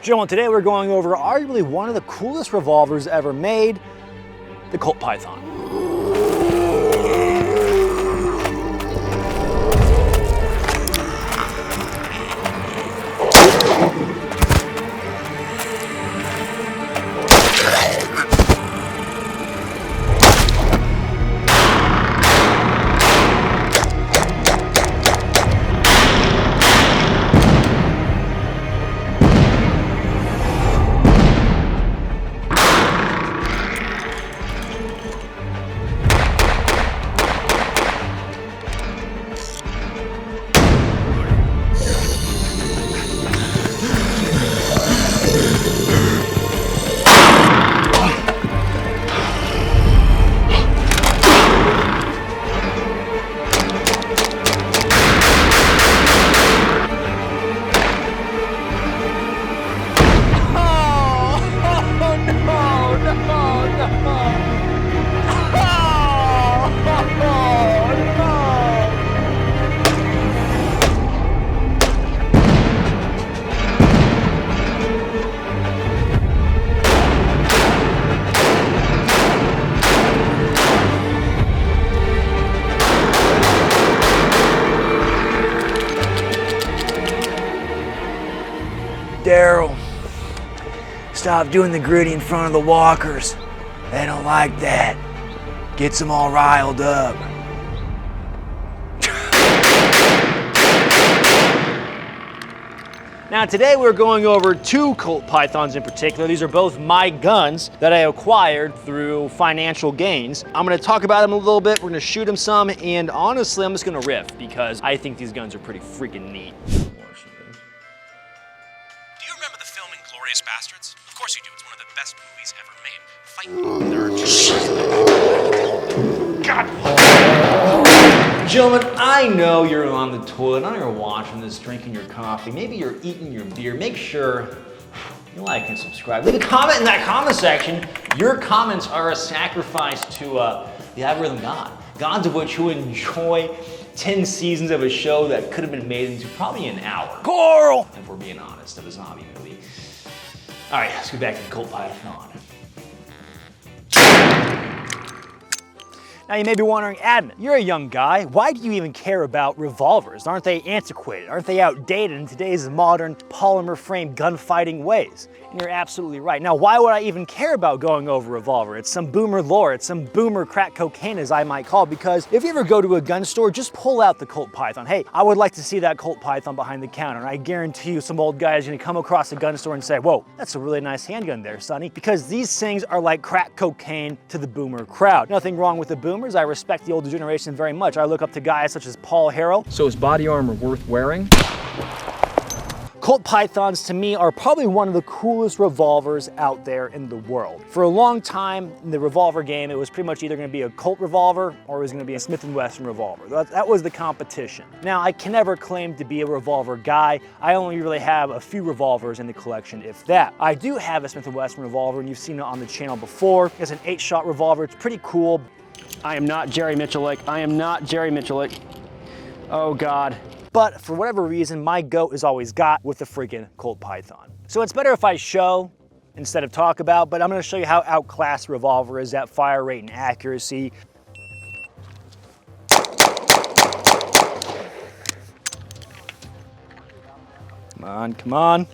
Gentlemen, today we're going over arguably one of the coolest revolvers ever made, the Colt Python. Daryl, stop doing the gritty in front of the walkers. They don't like that. Gets them all riled up. Now today we're going over two Colt Pythons in particular. These are both my guns that I acquired through financial gains. I'm gonna talk about them a little bit, we're gonna shoot them some, and honestly I'm just gonna riff because I think these guns are pretty freaking neat. Bastards? Of course you do. It's one of the best movies ever made. Fight God. Gentlemen, I know you're on the toilet, I know you're watching this, drinking your coffee, maybe you're eating your beer. Make sure you like and subscribe. Leave a comment in that comment section. Your comments are a sacrifice to the algorithm god. Gods of which who enjoy 10 seasons of a show that could have been made into probably an hour. Coral! If we're being honest, of a zombie movie. All right, let's get back to the Colt Python. Now you may be wondering, Admin, you're a young guy. Why do you even care about revolvers? Aren't they antiquated? Aren't they outdated in today's modern polymer frame gunfighting ways? And you're absolutely right. Now, why would I even care about going over revolver? It's some boomer lore. It's some boomer crack cocaine, as I might call it, because if you ever go to a gun store, just pull out the Colt Python. Hey, I would like to see that Colt Python behind the counter. And I guarantee you some old guy is gonna come across a gun store and say, whoa, that's a really nice handgun there, sonny. Because these things are like crack cocaine to the boomer crowd. Nothing wrong with the boomers. I respect the older generation very much. I look up to guys such as Paul Harrell. So is body armor worth wearing? Colt Pythons to me are probably one of the coolest revolvers out there in the world. For a long time in the revolver game, it was pretty much either going to be a Colt revolver or it was going to be a Smith & Wesson revolver. That was the competition. Now, I can never claim to be a revolver guy. I only really have a few revolvers in the collection, if that. I do have a Smith & Wesson revolver, and you've seen it on the channel before. It's an 8-shot revolver. It's pretty cool. I am not Jerry Michalik. I am not Jerry Michalik. Oh God. But for whatever reason, my goat is always got with the freaking Colt Python. So it's better if I show instead of talk about, but I'm gonna show you how outclassed revolver is at fire rate and accuracy. Come on, come on.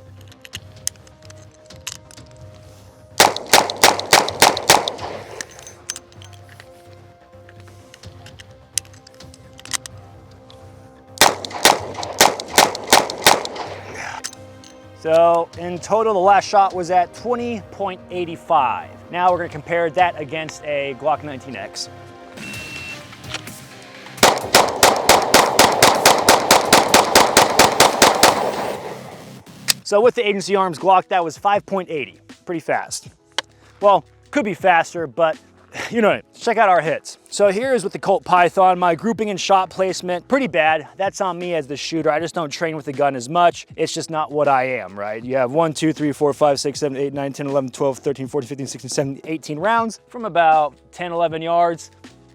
So in total, the last shot was at 20.85. Now we're gonna compare that against a Glock 19X. So with the agency arms Glock, that was 5.80, pretty fast. Well, could be faster, but you know, check out our hits. So here's with the Colt Python, my grouping and shot placement, pretty bad. That's on me as the shooter. I just don't train with the gun as much. It's just not what I am, right? You have 1, 2, 3, 4, 5, 6, 7, 8, 9, 10, 11, 12, 13, 14, 15, 16, 17, 18 rounds from about 10, 11 yards.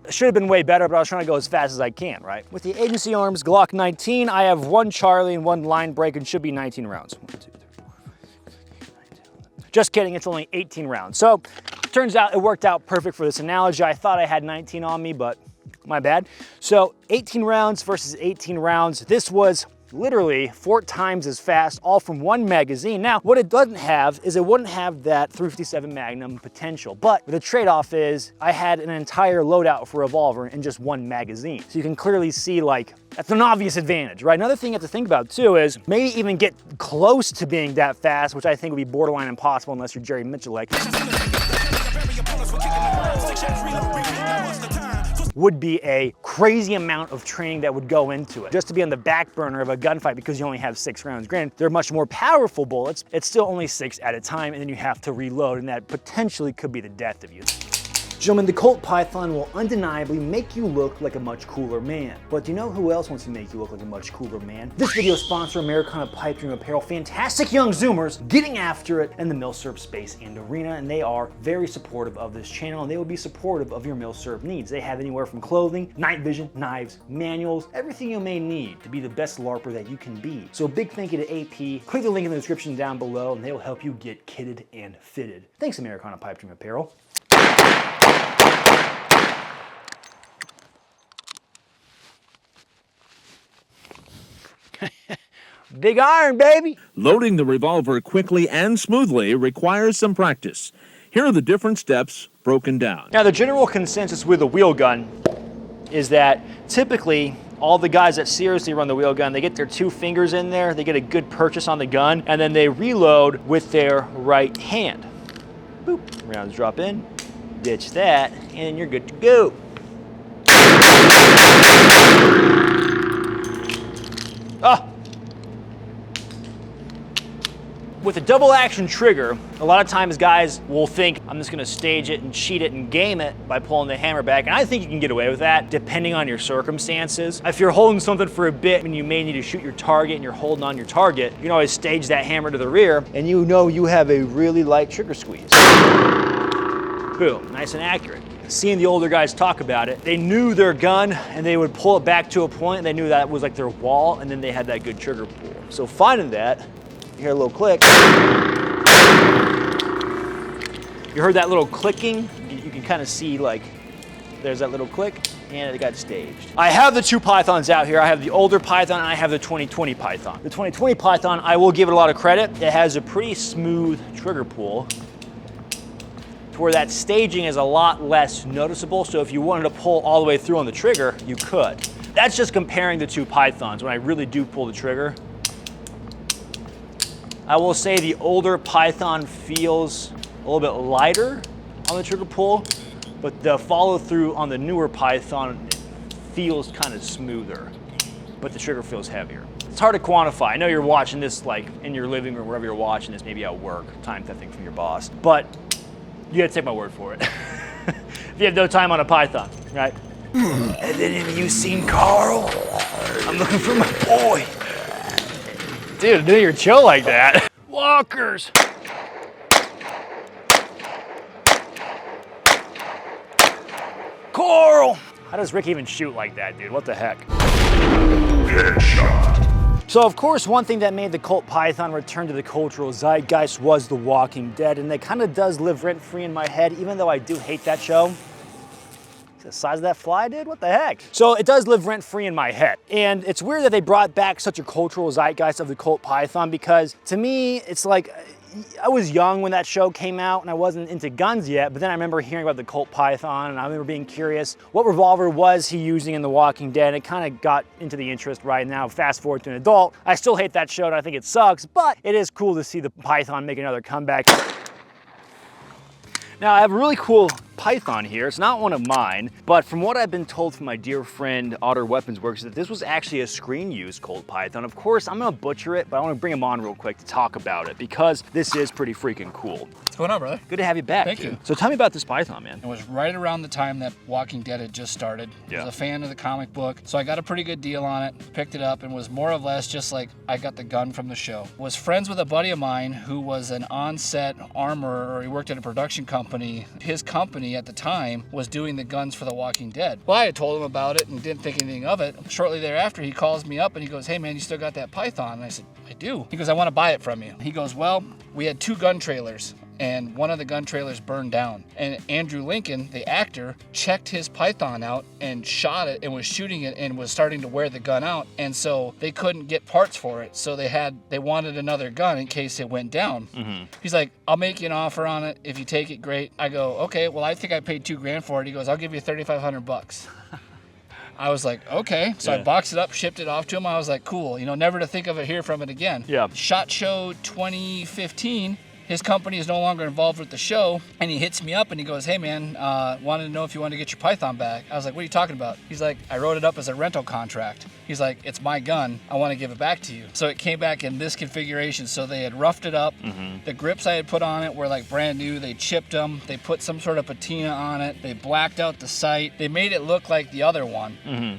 Should have been way better, but I was trying to go as fast as I can, right? With the agency arms Glock 19, I have 1 Charlie and 1 line break and should be 19 rounds. 1, 2, 3, 4, 5, 6, Just kidding, it's only 18 rounds. So turns out it worked out perfect for this analogy. I thought I had 19 on me, but my bad. So 18 rounds versus 18 rounds. This was literally 4 times as fast, all from one magazine. Now, what it doesn't have is it wouldn't have that .357 Magnum potential, but the trade-off is I had an entire loadout for Revolver in just one magazine. So you can clearly see, like, that's an obvious advantage, right? Another thing you have to think about too is maybe even get close to being that fast, which I think would be borderline impossible unless you're Jerry Mitchell-like. Would be a crazy amount of training that would go into it. Just to be on the back burner of a gunfight because you only have 6 rounds. Granted, they're much more powerful bullets. It's still only 6 at a time, and then you have to reload, and that potentially could be the death of you. Gentlemen, the Colt Python will undeniably make you look like a much cooler man. But do you know who else wants to make you look like a much cooler man? This video sponsor, Americana Pipe Dream Apparel, fantastic young Zoomers getting after it in the milsurp space and arena, and they are very supportive of this channel, and they will be supportive of your milsurp needs. They have anywhere from clothing, night vision, knives, manuals, everything you may need to be the best LARPer that you can be. So a big thank you to AP. Click the link in the description down below, and they will help you get kitted and fitted. Thanks, Americana Pipe Dream Apparel. Big iron, baby! Loading the revolver quickly and smoothly requires some practice. Here are the different steps broken down. Now, the general consensus with the wheel gun is that typically all the guys that seriously run the wheel gun, they get their 2 fingers in there, they get a good purchase on the gun, and then they reload with their right hand. Boop, rounds drop in, ditch that, and you're good to go. Ah! With a double action trigger, a lot of times guys will think, I'm just gonna stage it and cheat it and game it by pulling the hammer back, and I think you can get away with that depending on your circumstances. If you're holding something for a bit and you may need to shoot your target and you're holding on your target, you can always stage that hammer to the rear and you know you have a really light trigger squeeze. Boom, nice and accurate. Seeing the older guys talk about it, they knew their gun and they would pull it back to a point and they knew that was like their wall, and then they had that good trigger pull. So finding that, you hear a little click. You heard that little clicking? You can kind of see, like, there's that little click, and it got staged. I have the 2 Pythons out here. I have the older Python and I have the 2020 Python. The 2020 Python, I will give it a lot of credit. It has a pretty smooth trigger pull to where that staging is a lot less noticeable. So if you wanted to pull all the way through on the trigger, you could. That's just comparing the 2 Pythons. When I really do pull the trigger, I will say the older Python feels a little bit lighter on the trigger pull, but the follow through on the newer Python feels kind of smoother, but the trigger feels heavier. It's hard to quantify. I know you're watching this like in your living room, wherever you're watching this, maybe at work, time thefting from your boss, but you gotta take my word for it. If you have no time on a Python, right? Have any of you seen Carl? I'm looking for my boy. Dude, do your chill like that. Walkers. Coral. How does Rick even shoot like that, dude? What the heck? Headshot. So of course, one thing that made the Colt Python return to the cultural zeitgeist was The Walking Dead, and it kind of does live rent-free in my head, even though I do hate that show. The size of that fly, dude? What the heck? So it does live rent-free in my head. And it's weird that they brought back such a cultural zeitgeist of the Colt Python, because to me, it's like, I was young when that show came out and I wasn't into guns yet, but then I remember hearing about the Colt Python and I remember being curious, what revolver was he using in The Walking Dead? It kind of got into the interest right now. Fast forward to an adult. I still hate that show and I think it sucks, but it is cool to see the Python make another comeback. Now I have a really cool Python here. It's not one of mine, but from what I've been told from my dear friend Otter Weapons Works, that this was actually a screen used Colt Python. Of course, I'm gonna butcher it, but I wanna bring him on real quick to talk about it because this is pretty freaking cool. What's going on, brother? Good to have you back. Thank dude. you. So tell me about this Python, man. It was right around the time that Walking Dead had just started. Yeah. I was a fan of the comic book, so I got a pretty good deal on it, picked it up, and was more or less just like I got the gun from the show. Was friends with a buddy of mine who was an on-set armorer, or he worked at a production company. His company company at the time was doing the guns for The Walking Dead. Well, I had told him about it and didn't think anything of it. Shortly thereafter, he calls me up and he goes, hey man, you still got that Python? And I said, I do. He goes, I want to buy it from you. He goes, well, we had 2 gun trailers and one of the gun trailers burned down. And Andrew Lincoln, the actor, checked his Python out and shot it and was shooting it and was starting to wear the gun out. And so they couldn't get parts for it. So they wanted another gun in case it went down. He's like, I'll make you an offer on it. If you take it, great. I go, okay, well, I think I paid $2,000 for it. He goes, I'll give you $3,500. I was like, okay. So I boxed it up, shipped it off to him. I was like, cool, you know, never to think of it, hear from it again. Yeah. SHOT Show 2015, his company is no longer involved with the show, and he hits me up and he goes, hey man, wanted to know if you wanted to get your Python back. I was like, what are you talking about? He's like, I wrote it up as a rental contract. He's like, it's my gun, I want to give it back to you. So it came back in this configuration. So they had roughed it up. The grips I had put on it were like brand new. They chipped them. They put some sort of patina on it. They blacked out the sight. They made it look like the other one.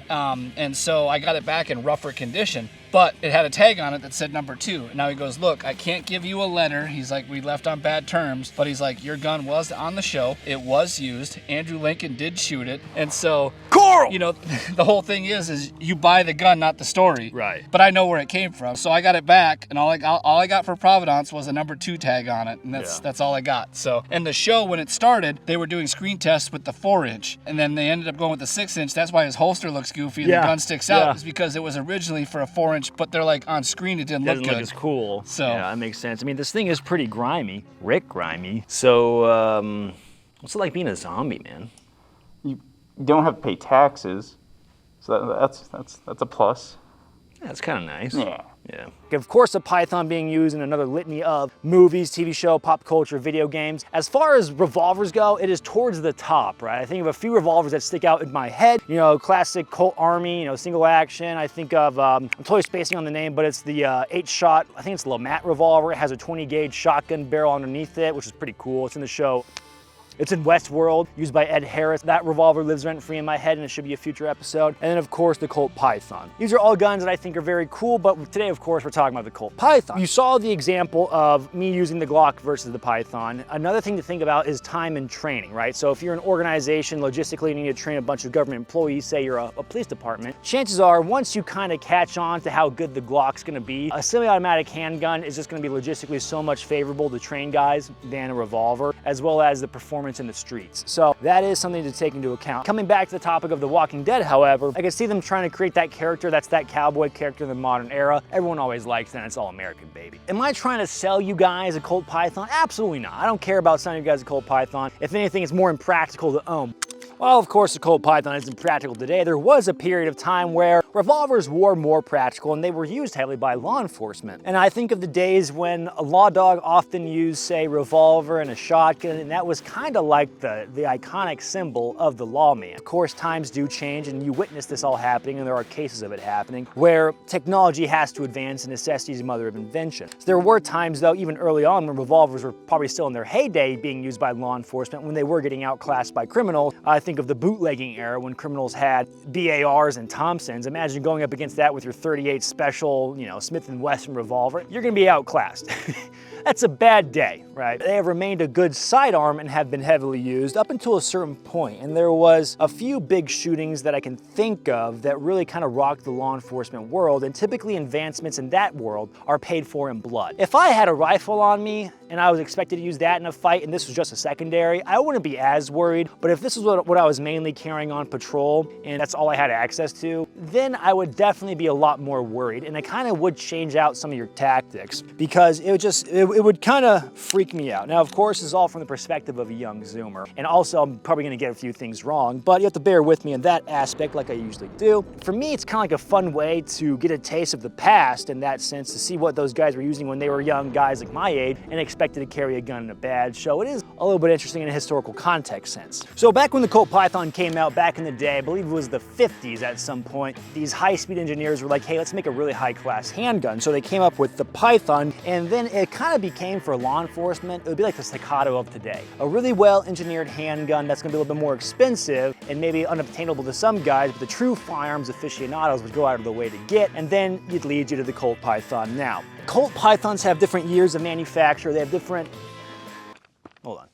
And so I got it back in rougher condition. But it had a tag on it that said number 2. And now he goes, look, I can't give you a letter. He's like, we left on bad terms. But he's like, your gun was on the show. It was used. Andrew Lincoln did shoot it. And so, Coral! You know, the whole thing is you buy the gun, not the story. Right. But I know where it came from. So I got it back. And all I got for Providence was a number 2 tag on it. And that's all I got. So, and the show, when it started, they were doing screen tests with the 4-inch. And then they ended up going with the 6-inch. That's why his holster looks goofy and the gun sticks out. It's because it was originally for a 4-inch. But they're like on screen, it didn't look good. Doesn't look as cool. So yeah, that makes sense. I mean, this thing is pretty grimy, Rick grimy. So, what's it like being a zombie, man? You don't have to pay taxes, so that's a plus. Yeah, that's kind of nice. Yeah. Yeah. Of course, a Python being used in another litany of movies, TV show, pop culture, video games. As far as revolvers go, it is towards the top, right? I think of a few revolvers that stick out in my head. You know, classic Colt Army, you know, single action. I think of, I'm totally spacing on the name, but it's the 8-shot, I think it's the Lamat revolver. It has a 20-gauge shotgun barrel underneath it, which is pretty cool. It's in the show. It's in Westworld, used by Ed Harris. That revolver lives rent-free in my head, and it should be a future episode. And then, of course, the Colt Python. These are all guns that I think are very cool, but today, of course, we're talking about the Colt Python. You saw the example of me using the Glock versus the Python. Another thing to think about is time and training, right? So if you're an organization, logistically, you need to train a bunch of government employees, say you're a police department, chances are, once you kind of catch on to how good the Glock's gonna be, a semi-automatic handgun is just gonna be logistically so much favorable to train guys than a revolver, as well as the performance in the streets. So that is something to take into account. Coming back to the topic of The Walking Dead, however, I can see them trying to create that character, that's that cowboy character in the modern era. Everyone always likes that, it's all American, baby. Am I trying to sell you guys a Colt Python? Absolutely not. I don't care about selling you guys a Colt Python. If anything, it's more impractical to own. Well, of course, the Colt Python isn't practical today. There was a period of time where revolvers were more practical and they were used heavily by law enforcement. And I think of the days when a law dog often used, say, revolver and a shotgun, and that was kind of like the iconic symbol of the lawman. Of course, times do change, and you witness this all happening, and there are cases of it happening, where technology has to advance and necessity is the mother of invention. So there were times, though, even early on, when revolvers were probably still in their heyday being used by law enforcement, when they were getting outclassed by criminals. I think of the bootlegging era when criminals had BARs and Thompsons. Imagine going up against that with your 38 special, you know, Smith & Wesson revolver. You're gonna be outclassed. That's a bad day, right? They have remained a good sidearm and have been heavily used up until a certain point. And there was a few big shootings that I can think of that really kind of rocked the law enforcement world, and typically advancements in that world are paid for in blood. If I had a rifle on me and I was expected to use that in a fight and this was just a secondary, I wouldn't be as worried. But if this is what I was mainly carrying on patrol and that's all I had access to, then I would definitely be a lot more worried, and it kind of would change out some of your tactics because it would kind of freak me out. Now, of course, this is all from the perspective of a young Zoomer, and also I'm probably gonna get a few things wrong, but you have to bear with me in that aspect like I usually do. For me, it's kind of like a fun way to get a taste of the past in that sense, to see what those guys were using when they were young guys like my age and expected to carry a gun and a badge. So it is a little bit interesting in a historical context sense. So back when the Colt Python came out back in the day, I believe it was the 50s at some point, these high-speed engineers were like, hey, let's make a really high-class handgun. So they came up with the Python, and then it kind of became, for law enforcement, it would be like the Staccato of today. A really well-engineered handgun that's gonna be a little bit more expensive and maybe unobtainable to some guys, but the true firearms aficionados would go out of the way to get, and then it leads you to the Colt Python. Now, Colt Pythons have different years of manufacture. They have different, hold on.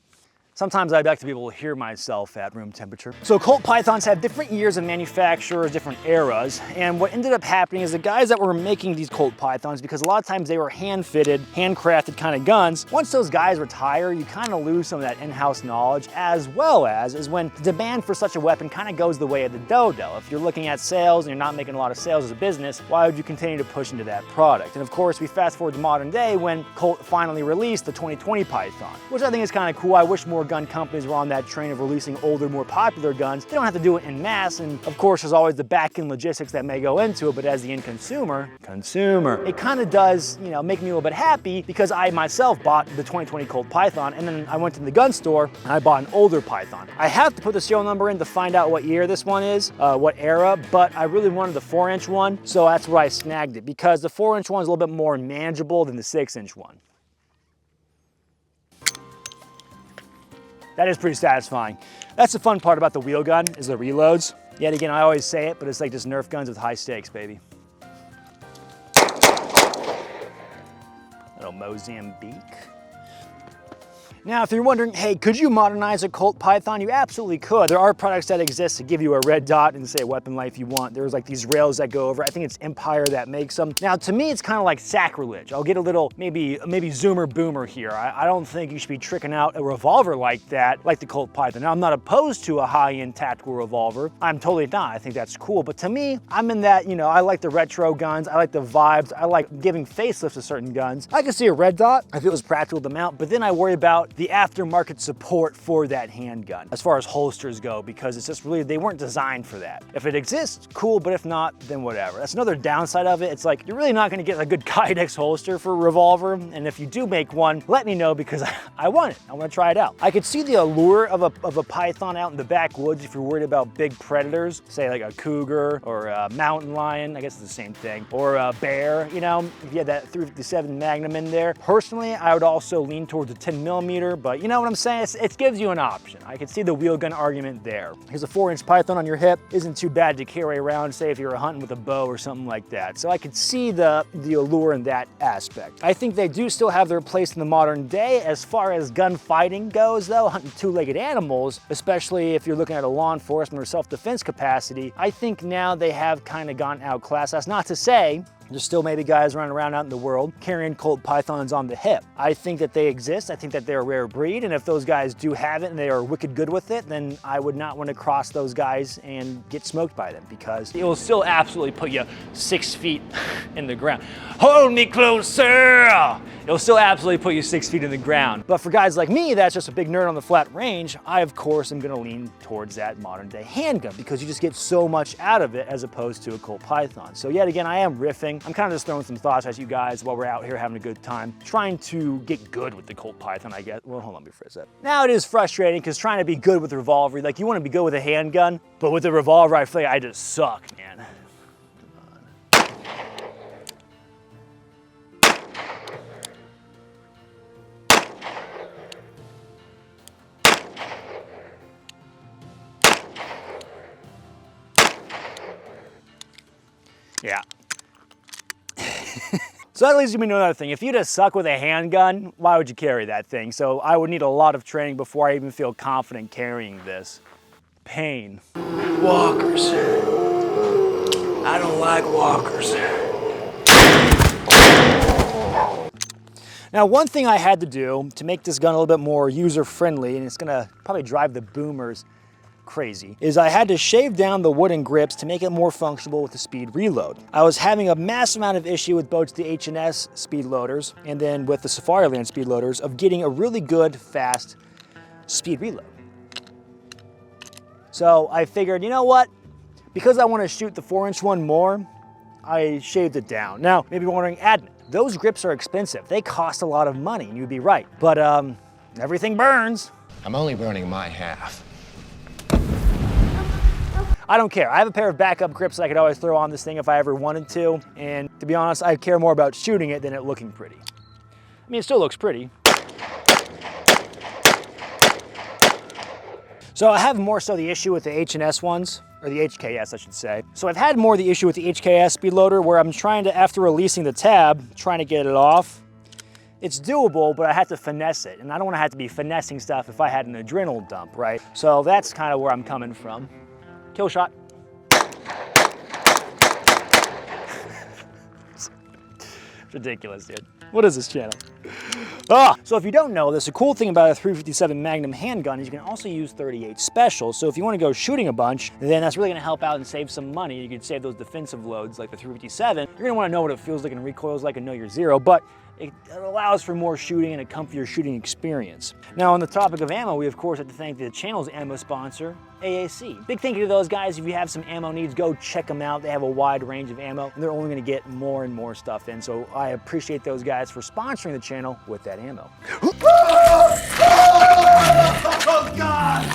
Sometimes I'd like to be able to hear myself at room temperature. So Colt Pythons have different years of manufacture, different eras, and what ended up happening is the guys that were making these Colt Pythons, because a lot of times they were hand-fitted, handcrafted kind of guns, once those guys retire, you kind of lose some of that in-house knowledge, as well as is when the demand for such a weapon kind of goes the way of the dodo. If you're looking at sales and you're not making a lot of sales as a business, why would you continue to push into that product? And of course, we fast forward to modern day when Colt finally released the 2020 Python, which I think is kind of cool. I wish more gun companies were on that train of releasing older, more popular guns. They don't have to do it in mass, and of course, there's always the back-end logistics that may go into it, but as the end consumer, it kind of does, you know, make me a little bit happy because I myself bought the 2020 Colt Python, and then I went to the gun store and I bought an older Python. I have to put the serial number in to find out what year this one is, what era, but I really wanted the 4-inch one, so that's where I snagged it, because the 4-inch one is a little bit more manageable than the 6-inch one. That is pretty satisfying. That's the fun part about the wheel gun, is the reloads. Yet again, I always say it, but it's like just Nerf guns with high stakes, baby. Little Mozambique. Now, if you're wondering, hey, could you modernize a Colt Python? You absolutely could. There are products that exist to give you a red dot and say weapon life you want. There's like these rails that go over. I think it's Empire that makes them. Now, to me, it's kind of like sacrilege. I'll get a little, maybe zoomer boomer here. I don't think you should be tricking out a revolver like that, like the Colt Python. Now, I'm not opposed to a high-end tactical revolver. I'm totally not. I think that's cool. But to me, I'm in that, you know, I like the retro guns. I like the vibes. I like giving facelifts to certain guns. I could see a red dot if it was practical to mount, but then I worry about the aftermarket support for that handgun as far as holsters go, because it's just really, they weren't designed for that. If it exists, cool, but if not, then whatever. That's another downside of it. It's like, you're really not gonna get a good Kydex holster for a revolver, and if you do make one, let me know, because I want it. I wanna try it out. I could see the allure of a Python out in the backwoods if you're worried about big predators, say like a cougar or a mountain lion, I guess it's the same thing, or a bear, you know, if you had that 357 Magnum in there. Personally, I would also lean towards a 10mm, but you know what I'm saying? It gives you an option. I can see the wheel gun argument there. Here's a 4-inch Python on your hip. Isn't too bad to carry around, say if you're hunting with a bow or something like that. So I could see the allure in that aspect. I think they do still have their place in the modern day. As far as gunfighting goes though, hunting two-legged animals, especially if you're looking at a law enforcement or self-defense capacity, I think now they have kind of gone outclassed. That's not to say there's still maybe guys running around out in the world carrying Colt Pythons on the hip. I think that they exist. I think that they're a rare breed, and if those guys do have it and they are wicked good with it, then I would not want to cross those guys and get smoked by them, because it will still absolutely put you 6 feet in the ground. Hold me closer! It'll still absolutely put you 6 feet in the ground. But for guys like me, that's just a big nerd on the flat range, I of course am gonna lean towards that modern day handgun, because you just get so much out of it as opposed to a Colt Python. So yet again, I am riffing. I'm kind of just throwing some thoughts at you guys while we're out here having a good time, trying to get good with the Colt Python, I guess. Well, hold on, let me rephrase that. Now it is frustrating, because trying to be good with the revolver, like you want to be good with a handgun, but with the revolver, I feel like I just suck, man. Yeah. So that leads me to another thing. If you just suck with a handgun, why would you carry that thing? So I would need a lot of training before I even feel confident carrying this. Pain. Walkers. I don't like walkers. Now, one thing I had to do to make this gun a little bit more user-friendly, and it's gonna probably drive the boomers crazy, is I had to shave down the wooden grips to make it more functional with the speed reload. I was having a massive amount of issue with both the H&S speed loaders and then with the Safariland speed loaders of getting a really good, fast speed reload. So I figured, you know what? Because I want to shoot the 4-inch one more, I shaved it down. Now, maybe you're wondering, admin, those grips are expensive. They cost a lot of money, and you'd be right. But everything burns. I'm only burning my half. I don't care. I have a pair of backup grips that I could always throw on this thing if I ever wanted to. And to be honest, I care more about shooting it than it looking pretty. I mean, it still looks pretty. So I have more so the issue with the H&S ones, or the HKS, I should say. So I've had more the issue with the HKS speed loader where I'm trying to, after releasing the tab, trying to get it off. It's doable, but I have to finesse it. And I don't want to have to be finessing stuff if I had an adrenaline dump, right? So that's kind of where I'm coming from. Kill shot. It's ridiculous, dude. What is this channel? So if you don't know this, the cool thing about a 357 Magnum handgun is you can also use 38 Special. So if you want to go shooting a bunch, then that's really going to help out and save some money. You can save those defensive loads like the 357. You're going to want to know what it feels like and recoils like and know your zero, but it allows for more shooting and a comfier shooting experience. Now on the topic of ammo, we of course have to thank the channel's ammo sponsor, AAC. Big thank you to those guys. If you have some ammo needs, go check them out. They have a wide range of ammo and they're only going to get more and more stuff in. So I appreciate those guys for sponsoring the channel with that ammo. Oh God!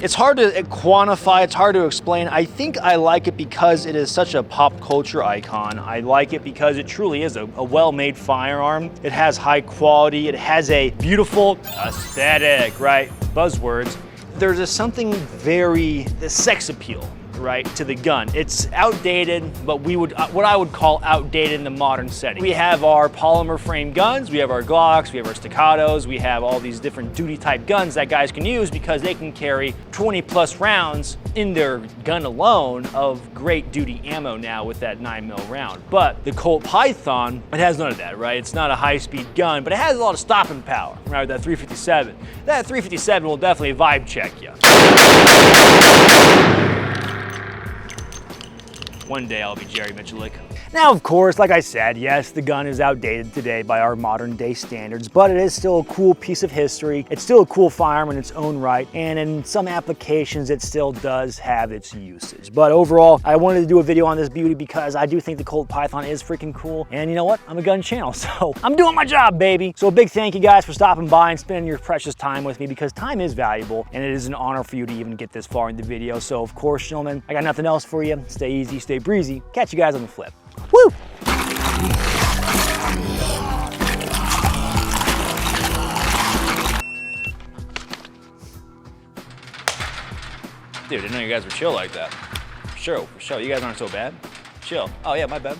It's hard to quantify, it's hard to explain. I think I like it because it is such a pop culture icon. I like it because it truly is a well-made firearm. It has high quality, it has a beautiful aesthetic, right? Buzzwords. There's just something the sex appeal, right, to the gun. It's outdated, but what I would call outdated in the modern setting. We have our polymer frame guns, we have our Glocks, we have our staccatos, we have all these different duty type guns that guys can use because they can carry 20 plus rounds in their gun alone of great duty ammo now with that 9mm round. But the Colt Python, it has none of that, right? It's not a high-speed gun, but it has a lot of stopping power, right, with that 357. That 357 will definitely vibe check you. One day I'll be Jerry Mitchell. Now, of course, like I said, yes, the gun is outdated today by our modern day standards, but it is still a cool piece of history. It's still a cool firearm in its own right, and in some applications, it still does have its usage. But overall, I wanted to do a video on this beauty because I do think the Colt Python is freaking cool, and you know what? I'm a gun channel, so I'm doing my job, baby. So a big thank you guys for stopping by and spending your precious time with me because time is valuable, and it is an honor for you to even get this far in the video. So of course, gentlemen, I got nothing else for you. Stay easy, stay breezy. Catch you guys on the flip. Woo! Dude, I didn't know you guys were chill like that. For sure. You guys aren't so bad. Chill. Oh yeah, my bad.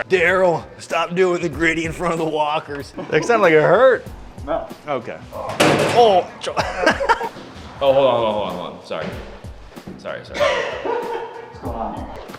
Daryl, stop doing the gritty in front of the walkers. That sounded like it hurt. No. Okay. Oh. Oh, hold on. Sorry. What's going on here?